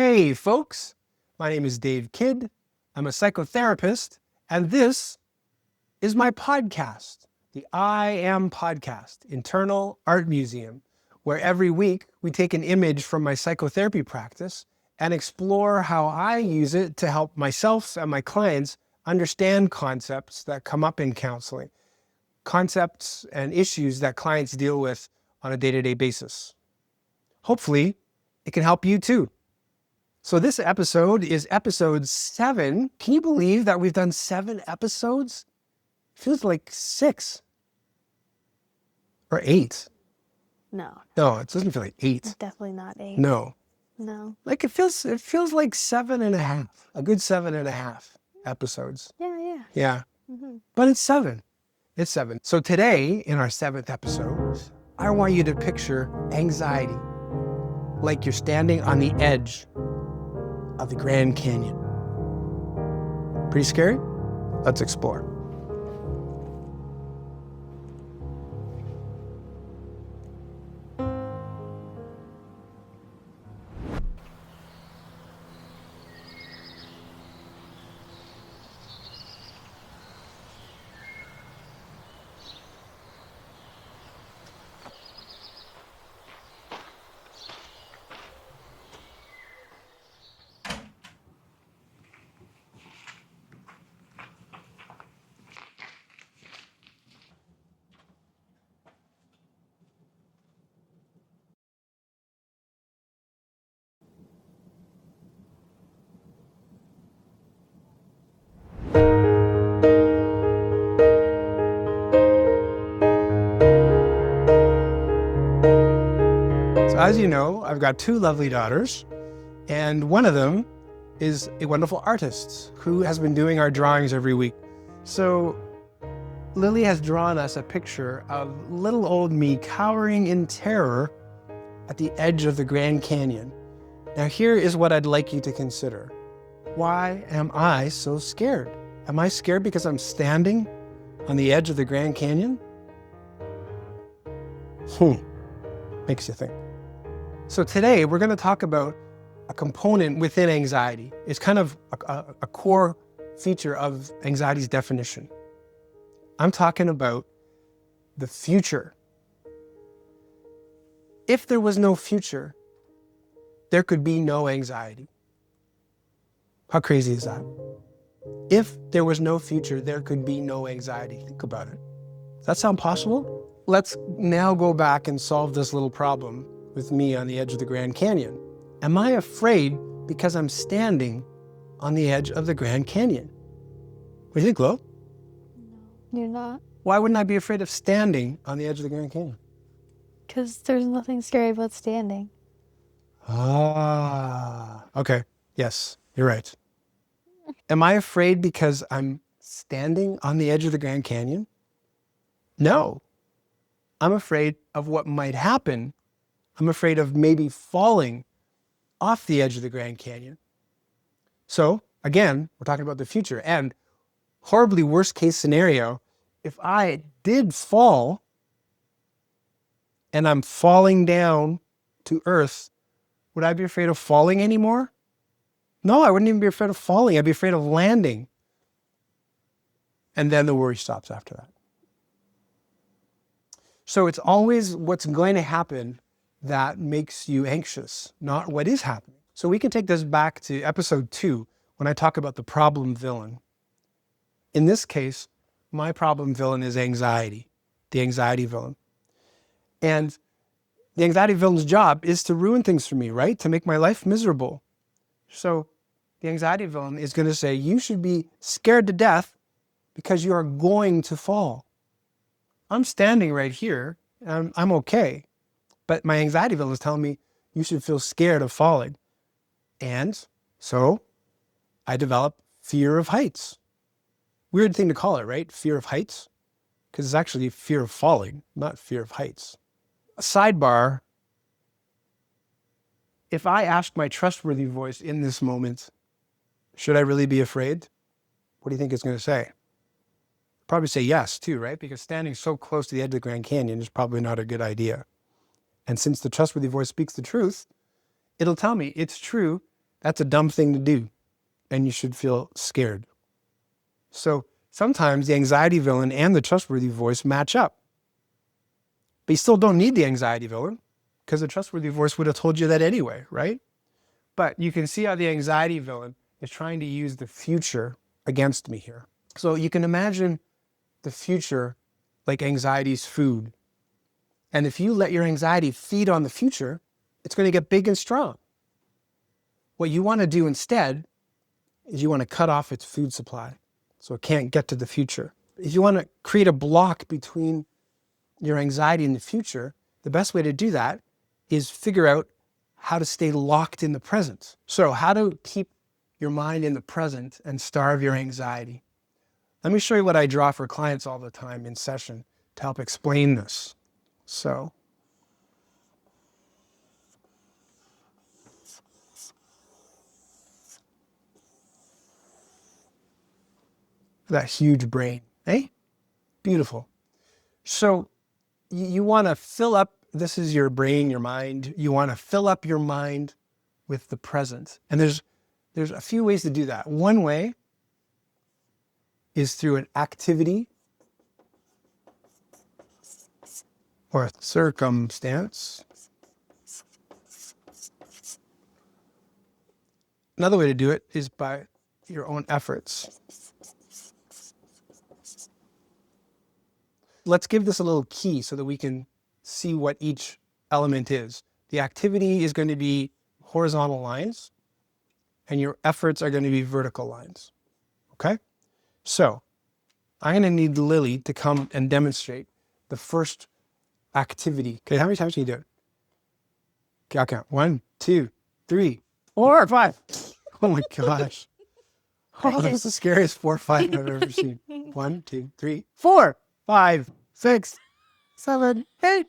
Hey folks, my name is Dave Kydd. I'm a psychotherapist, and this is my podcast, the I Am Podcast, Internal Art Museum, where every week we take an image from my psychotherapy practice and explore how I use it to help myself and my clients understand concepts that come up in counseling, concepts and issues that clients deal with on a day-to-day basis. Hopefully, it can help you too. So this episode is episode 7. Can you believe that we've done 7 episodes? Feels like 6 or 8. No, No, it doesn't feel like 8. it's definitely not 8. No, No. like it feels like 7.5, a good 7.5 episodes. Yeah. Yeah, Mm-hmm. but it's 7. It's 7. So today, in our 7th episode, I want you to picture anxiety, like you're standing on the edge of the Grand Canyon. Pretty scary? Let's explore. So as you know, I've got 2 lovely daughters, and one of them is a wonderful artist who has been doing our drawings every week. So Lily has drawn us a picture of little old me cowering in terror at the edge of the Grand Canyon. Now here is what I'd like you to consider. Why am I so scared? Am I scared because I'm standing on the edge of the Grand Canyon? Makes you think. So today we're going to talk about a component within anxiety. It's kind of a core feature of anxiety's definition. I'm talking about the future. If there was no future, there could be no anxiety. How crazy is that? If there was no future, there could be no anxiety. Think about it. Does that sound possible? Let's now go back and solve this little problem with me on the edge of the Grand Canyon. Am I afraid because I'm standing on the edge of the Grand Canyon? What do you think, Lo? No, you're not. Why wouldn't I be afraid of standing on the edge of the Grand Canyon? Because there's nothing scary about standing. Okay. Yes, you're right. Am I afraid because I'm standing on the edge of the Grand Canyon? No. I'm afraid of what might happen. I'm afraid of maybe falling off the edge of the Grand Canyon. So again, we're talking about the future, and horribly worst case scenario, if I did fall and I'm falling down to earth, would I be afraid of falling anymore? No, I wouldn't even be afraid of falling. I'd be afraid of landing. And then the worry stops after that. So it's always what's going to happen that makes you anxious, not what is happening. So we can take this back to episode 2 when I talk about the problem villain. In this case, my problem villain is anxiety, the anxiety villain. And the anxiety villain's job is to ruin things for me, right? To make my life miserable. So the anxiety villain is going to say, you should be scared to death because you are going to fall. I'm standing right here and I'm okay. But my anxiety villain is telling me you should feel scared of falling. And so I develop fear of heights. Weird thing to call it, right? Fear of heights. Because it's actually fear of falling, not fear of heights. A sidebar. If I asked my trustworthy voice in this moment, should I really be afraid? What do you think it's going to say? Probably say yes too, right? Because standing so close to the edge of the Grand Canyon is probably not a good idea. And since the trustworthy voice speaks the truth, it'll tell me it's true That's a dumb thing to do, and you should feel scared. So sometimes the anxiety villain and the trustworthy voice match up. But you still don't need the anxiety villain, because the trustworthy voice would have told you that anyway, right? But you can see how the anxiety villain is trying to use the future against me here. So you can imagine the future like anxiety's food. And if you let your anxiety feed on the future, it's going to get big and strong. What you want to do instead is you want to cut off its food supply so it can't get to the future. If you want to create a block between your anxiety and the future, the best way to do that is figure out how to stay locked in the present. So how to keep your mind in the present and starve your anxiety. Let me show you what I draw for clients all the time in session to help explain this. So that huge brain, eh? Beautiful. So you want to fill up, this is your brain, your mind. You want to fill up your mind with the present. And there's a few ways to do that. One way is through an activity or a circumstance. Another way to do it is by your own efforts. Let's give this a little key so that we can see what each element is. The activity is going to be horizontal lines, and your efforts are going to be vertical lines. Okay? So I'm going to need Lily to come and demonstrate the first activity. Okay, how many times can you do it? Okay, I'll count. 1, 2, 3, 4, 5. Oh my gosh. Oh, that's the scariest 4 or 5 I've ever seen. 1, 2, 3, 4, 5, 6, 7, 8,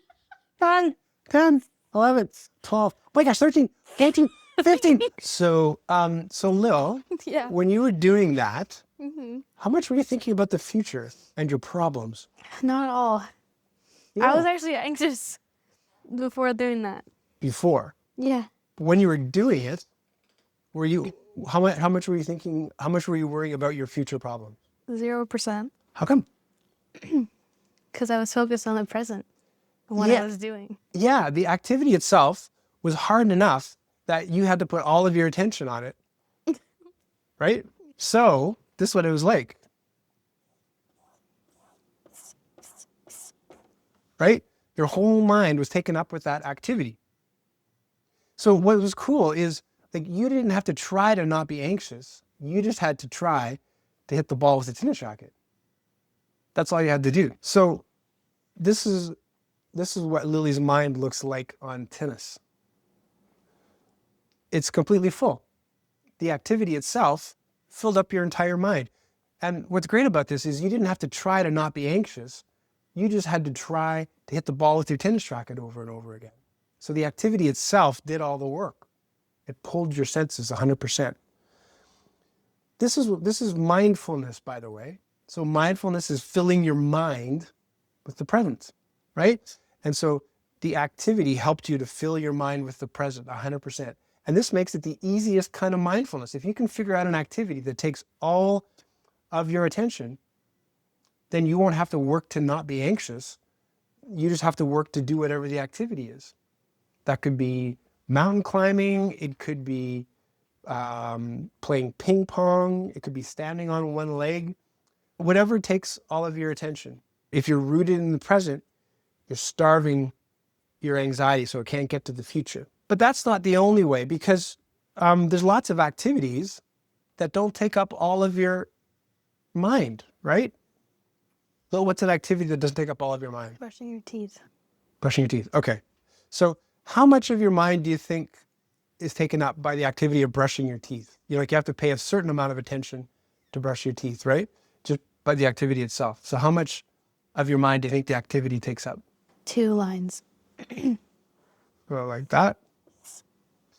9, 10, 11, 12. Oh my gosh, 13, 14, 15. So Lil, Yeah. when you were doing that, how much were you thinking about the future and your problems? Not at all. I was actually anxious before doing that. Before. Yeah. When you were doing it, were you how much were you thinking? How much were you worrying about your future problems? 0%. How come? Because I was focused on the present and what I was doing. Yeah, the activity itself was hard enough that you had to put all of your attention on it. Right? So this is what it was like. Right? Your whole mind was taken up with that activity. So what was cool is like you didn't have to try to not be anxious. You just had to try to hit the ball with a tennis racket. That's all you had to do. So this is what Lily's mind looks like on tennis. It's completely full. The activity itself filled up your entire mind. And what's great about this is you didn't have to try to not be anxious. You just had to try to hit the ball with your tennis racket over and over again. So the activity itself did all the work. It pulled your senses 100%. This is mindfulness, by the way. So mindfulness is filling your mind with the present, right? And so the activity helped you to fill your mind with the present 100%. And this makes it the easiest kind of mindfulness. If you can figure out an activity that takes all of your attention, then you won't have to work to not be anxious. You just have to work to do whatever the activity is. That could be mountain climbing. It could be playing ping pong. It could be standing on one leg. Whatever takes all of your attention. If you're rooted in the present, you're starving your anxiety so it can't get to the future. But that's not the only way, because there's lots of activities that don't take up all of your mind, right? So what's an activity that doesn't take up all of your mind? Brushing your teeth. Brushing your teeth. Okay. So how much of your mind do you think is taken up by the activity of brushing your teeth? You know, like you have to pay a certain amount of attention to brush your teeth, right? Just by the activity itself. So how much of your mind do you think the activity takes up? 2 lines. Well, like that.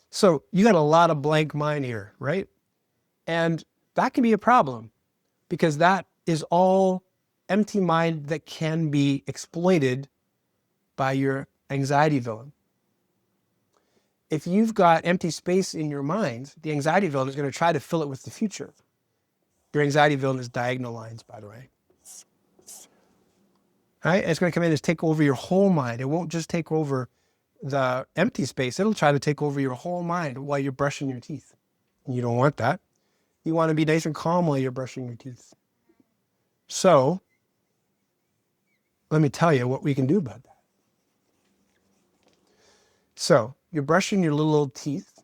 So you got a lot of blank mind here, right? And that can be a problem because that is all empty mind that can be exploited by your anxiety villain. if you've got empty space in your mind, the anxiety villain is going to try to fill it with the future. Your anxiety villain is diagonal lines, by the way. Right? And it's going to come in and take over your whole mind. It won't just take over the empty space. It'll try to take over your whole mind while you're brushing your teeth. And you don't want that. You want to be nice and calm while you're brushing your teeth. So, let me tell you what we can do about that. So, you're brushing your little old teeth,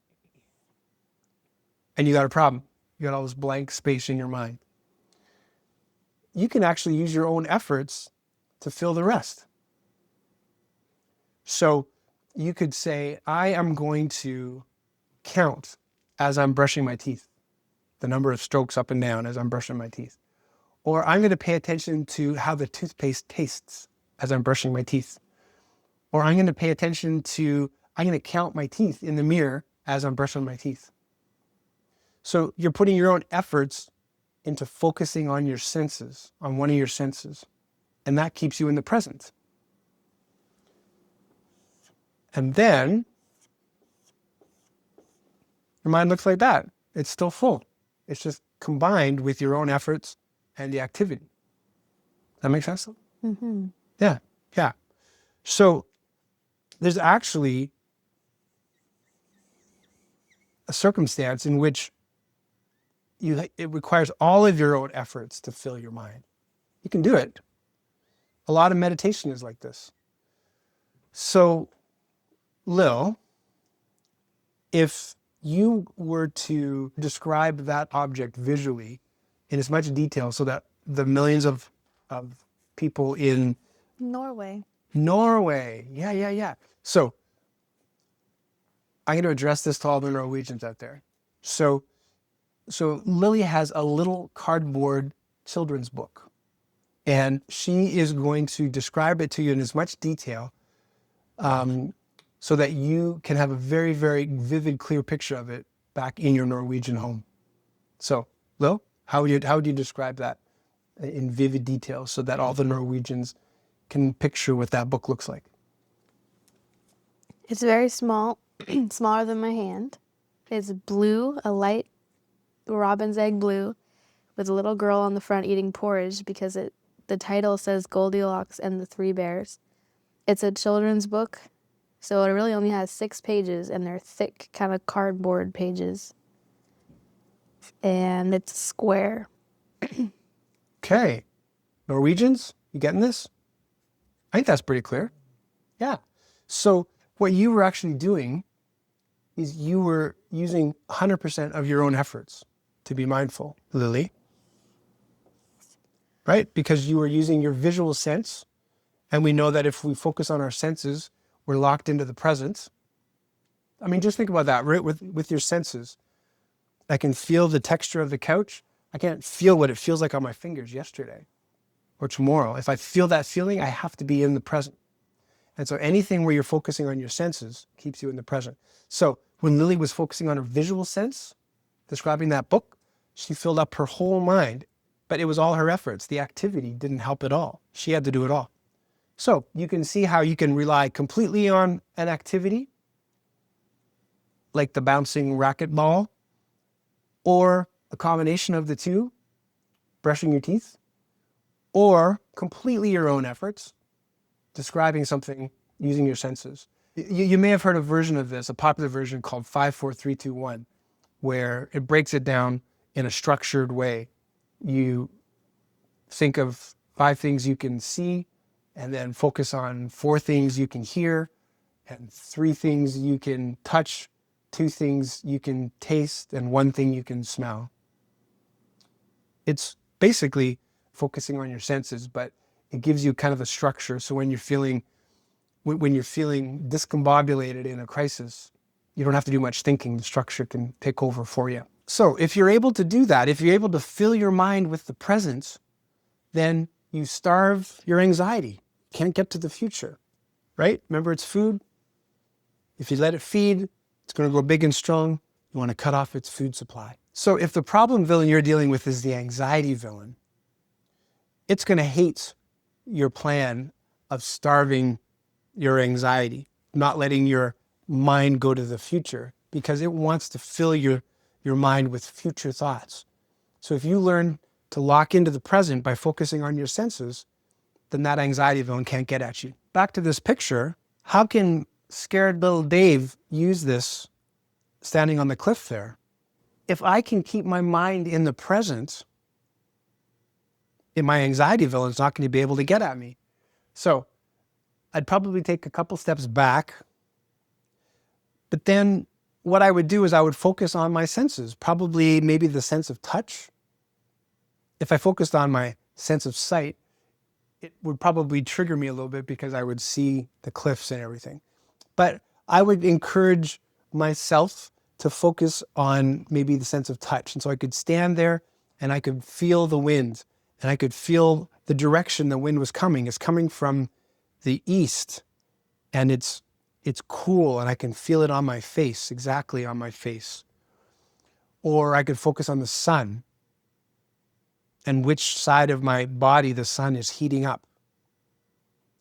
and you got a problem. You got all this blank space in your mind. You can actually use your own efforts to fill the rest. So, you could say, I am going to count as I'm brushing my teeth, the number of strokes up and down as I'm brushing my teeth. Or I'm going to pay attention to how the toothpaste tastes as I'm brushing my teeth. Or I'm going to pay attention to, I'm going to count my teeth in the mirror as I'm brushing my teeth. So you're putting your own efforts into focusing on your senses, on one of your senses. And that keeps you in the present. And then your mind looks like that. It's still full. It's just combined with your own efforts and the activity. That make sense? Mm-hmm. Yeah. So there's actually a circumstance in which it requires all of your own efforts to fill your mind. You can do it. A lot of meditation is like this. So, Lil, if you were to describe that object visually in as much detail so that the millions of people in Norway. Yeah. So I'm going to address this to all the Norwegians out there. So Lily has a little cardboard children's book, and she is going to describe it to you in as much detail so that you can have a very, very vivid, clear picture of it back in your Norwegian home. So, Lil, how would you describe that in vivid detail so that all the Norwegians can picture what that book looks like? It's very small, smaller than my hand. It's blue, a light robin's egg blue, with a little girl on the front eating porridge because the title says Goldilocks and the Three Bears. It's a children's book, so it really only has 6 pages, and they're thick, kind of cardboard pages. And it's square. Okay. Norwegians, you getting this? I think that's pretty clear. Yeah. So what you were actually doing is you were using 100% of your own efforts to be mindful, Lily. Right? Because you were using your visual sense. And we know that if we focus on our senses, we're locked into the present. I mean, just think about that, right? With your senses. I can feel the texture of the couch. I can't feel what it feels like on my fingers yesterday or tomorrow. If I feel that feeling, I have to be in the present. And so anything where you're focusing on your senses keeps you in the present. So when Lily was focusing on her visual sense, describing that book, she filled up her whole mind, but it was all her efforts. The activity didn't help at all. She had to do it all. So you can see how you can rely completely on an activity, like the bouncing racquetball, or a combination of the two, brushing your teeth, or completely your own efforts, describing something using your senses. You may have heard a version of this, a popular version called 5, 4, 3, 2, 1, where it breaks it down in a structured way. You think of 5 things you can see, and then focus on 4 things you can hear, and 3 things you can touch, 2 things you can taste, and 1 thing you can smell. It's basically focusing on your senses, but it gives you kind of a structure. So when you're feeling discombobulated in a crisis, you don't have to do much thinking. The structure can take over for you. So if you're able to do that, if you're able to fill your mind with the present, then you starve your anxiety. Can't get to the future, right? Remember, it's food. If you let it feed, it's going to grow big and strong. You want to cut off its food supply. So if the problem villain you're dealing with is the anxiety villain, it's going to hate your plan of starving your anxiety, not letting your mind go to the future because it wants to fill your mind with future thoughts. So if you learn to lock into the present by focusing on your senses, then that anxiety villain can't get at you. Back to this picture, how can scared little Dave use this standing on the cliff there? If I can keep my mind in the present, my anxiety villain's not going to be able to get at me. So I'd probably take a couple steps back, but then what I would do is I would focus on my senses, probably maybe the sense of touch. If I focused on my sense of sight, it would probably trigger me a little bit because I would see the cliffs and everything. But I would encourage myself to focus on maybe the sense of touch. And so I could stand there and I could feel the wind and I could feel the direction the wind was coming. It's coming from the east and it's cool and I can feel it on my face, exactly on my face. Or I could focus on the sun and which side of my body the sun is heating up.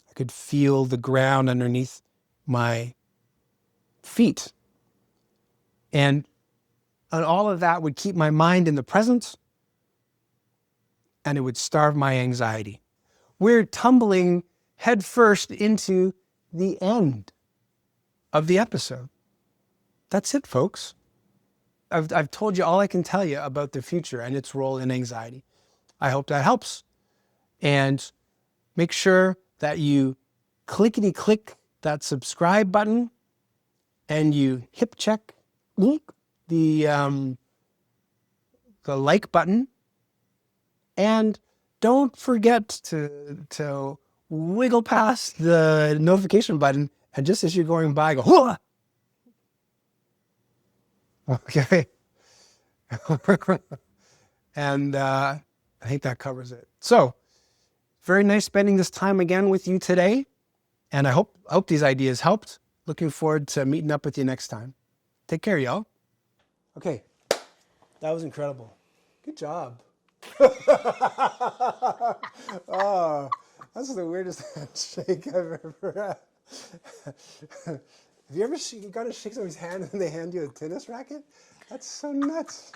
I could feel the ground underneath my feet. And all of that would keep my mind in the present and it would starve my anxiety. We're tumbling headfirst into the end of the episode. That's it, folks. I've told you all I can tell you about the future and its role in anxiety. I hope that helps. And make sure that you clickety-click that subscribe button and you hip check the like button. And don't forget to wiggle past the notification button and just as you're going by, go, whoa! Okay. And I think that covers it. So, very nice spending this time again with you today. And I hope these ideas helped. Looking forward to meeting up with you next time. Take care, y'all. Okay, that was incredible. Good job. Oh, that's the weirdest handshake I've ever had. Have you ever got to shake somebody's hand and they hand you a tennis racket? That's so nuts.